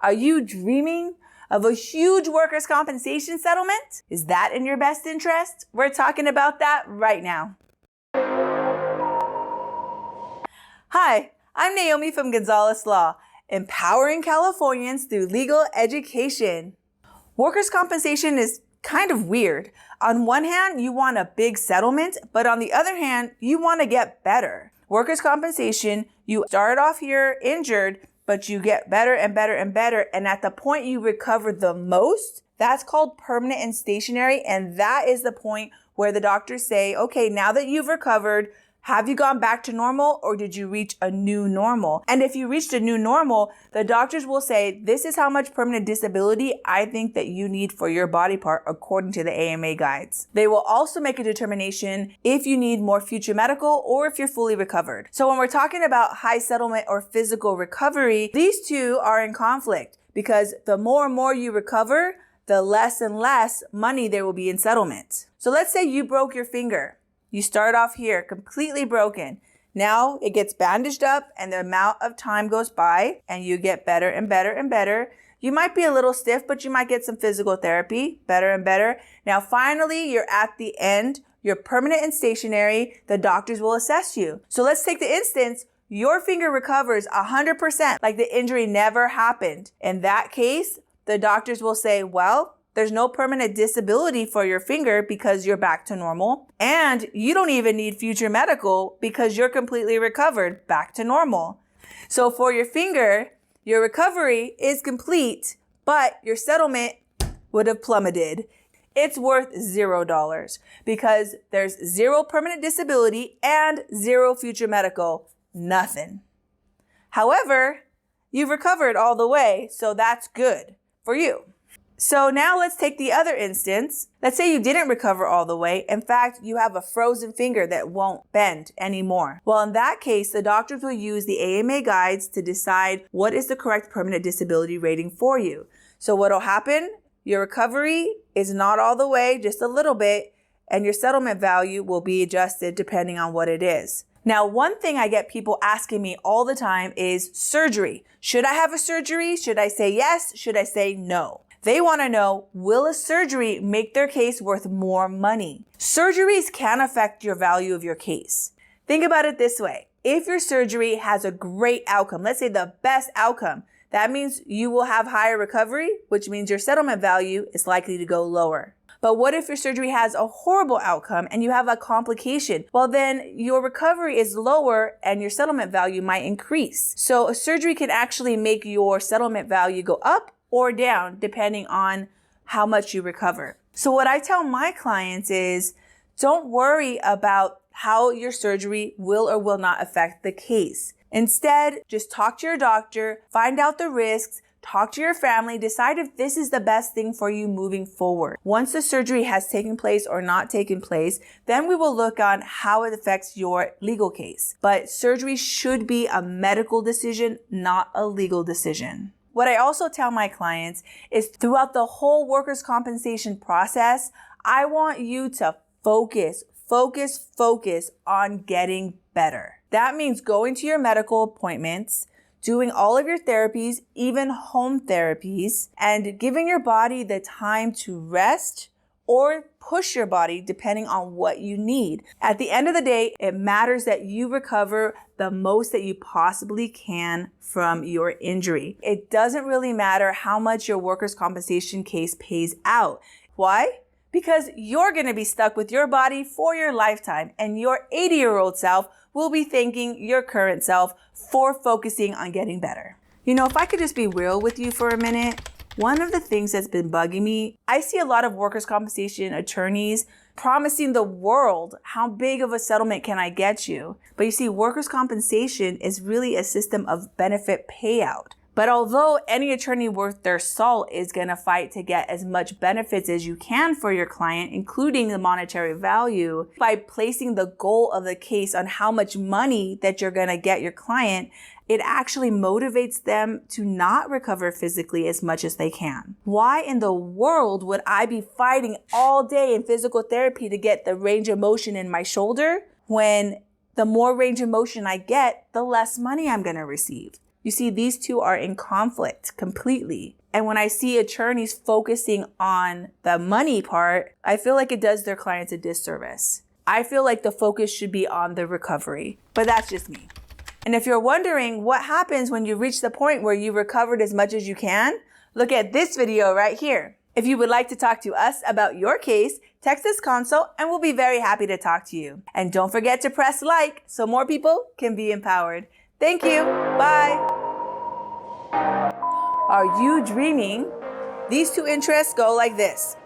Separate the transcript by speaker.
Speaker 1: Are you dreaming of a huge workers' compensation settlement? Is that in your best interest? We're talking about that right now. Hi, I'm Naomi from Gonzalez Law, empowering Californians through legal education. Workers' compensation is kind of weird. On one hand, you want a big settlement, but on the other hand, you want to get better. Workers' compensation, you start off here injured, but you get better and better and better. And at the point you recover the most, that's called permanent and stationary. And that is the point where the doctors say, okay, now that you've recovered, have you gone back to normal or did you reach a new normal? And if you reached a new normal, the doctors will say, this is how much permanent disability I think that you need for your body part according to the AMA guides. They will also make a determination if you need more future medical or if you're fully recovered. So when we're talking about high settlement or physical recovery, these two are in conflict because the more and more you recover, the less and less money there will be in settlement. So let's say you broke your finger. You start off here completely broken. Now it gets bandaged up and the amount of time goes by and you get better and better and better. You might be a little stiff, but you might get some physical therapy, better and better. Now finally, you're at the end. You're permanent and stationary. The doctors will assess you. So let's take the instance. Your finger recovers 100%, like the injury never happened. In that case, the doctors will say, well, there's no permanent disability for your finger because you're back to normal. And you don't even need future medical because you're completely recovered, back to normal. So for your finger, your recovery is complete, but your settlement would have plummeted. It's worth $0 because there's zero permanent disability and zero future medical, nothing. However, you've recovered all the way, so that's good for you. So now let's take the other instance. Let's say you didn't recover all the way. In fact, you have a frozen finger that won't bend anymore. Well, in that case, the doctors will use the AMA guides to decide what is the correct permanent disability rating for you. So what'll happen? Your recovery is not all the way, just a little bit, and your settlement value will be adjusted depending on what it is. Now, one thing I get people asking me all the time is surgery. Should I have a surgery? Should I say yes? Should I say no? They want to know, will a surgery make their case worth more money? Surgeries can affect your value of your case. Think about it this way. If your surgery has a great outcome, let's say the best outcome, that means you will have higher recovery, which means your settlement value is likely to go lower. But what if your surgery has a horrible outcome and you have a complication? Well, then your recovery is lower and your settlement value might increase. So a surgery can actually make your settlement value go up or down depending on how much you recover. So what I tell my clients is don't worry about how your surgery will or will not affect the case. Instead, just talk to your doctor, find out the risks, talk to your family, decide if this is the best thing for you moving forward. Once the surgery has taken place or not taken place, then we will look on how it affects your legal case. But surgery should be a medical decision, not a legal decision. What I also tell my clients is throughout the whole workers' compensation process, I want you to focus on getting better. That means going to your medical appointments, doing all of your therapies, even home therapies, and giving your body the time to rest or push your body depending on what you need. At the end of the day, it matters that you recover the most that you possibly can from your injury. It doesn't really matter how much your workers' compensation case pays out. Why? Because you're going to be stuck with your body for your lifetime, and your 80-year-old self will be thanking your current self for focusing on getting better. You know, if I could just be real with you for a minute, one of the things that's been bugging me, I see a lot of workers' compensation attorneys promising the world, how big of a settlement can I get you? But you see, workers' compensation is really a system of benefit payout. But although any attorney worth their salt is going to fight to get as much benefits as you can for your client, including the monetary value, by placing the goal of the case on how much money that you're going to get your client, it actually motivates them to not recover physically as much as they can. Why in the world would I be fighting all day in physical therapy to get the range of motion in my shoulder when the more range of motion I get, the less money I'm going to receive? You see, these two are in conflict completely. And when I see attorneys focusing on the money part, I feel like it does their clients a disservice. I feel like the focus should be on the recovery, but that's just me. And if you're wondering what happens when you reach the point where you recovered as much as you can, look at this video right here. If you would like to talk to us about your case, text this consult and we'll be very happy to talk to you. And don't forget to press like so more people can be empowered. Thank you. Bye. Are you dreaming? These two interests go like this.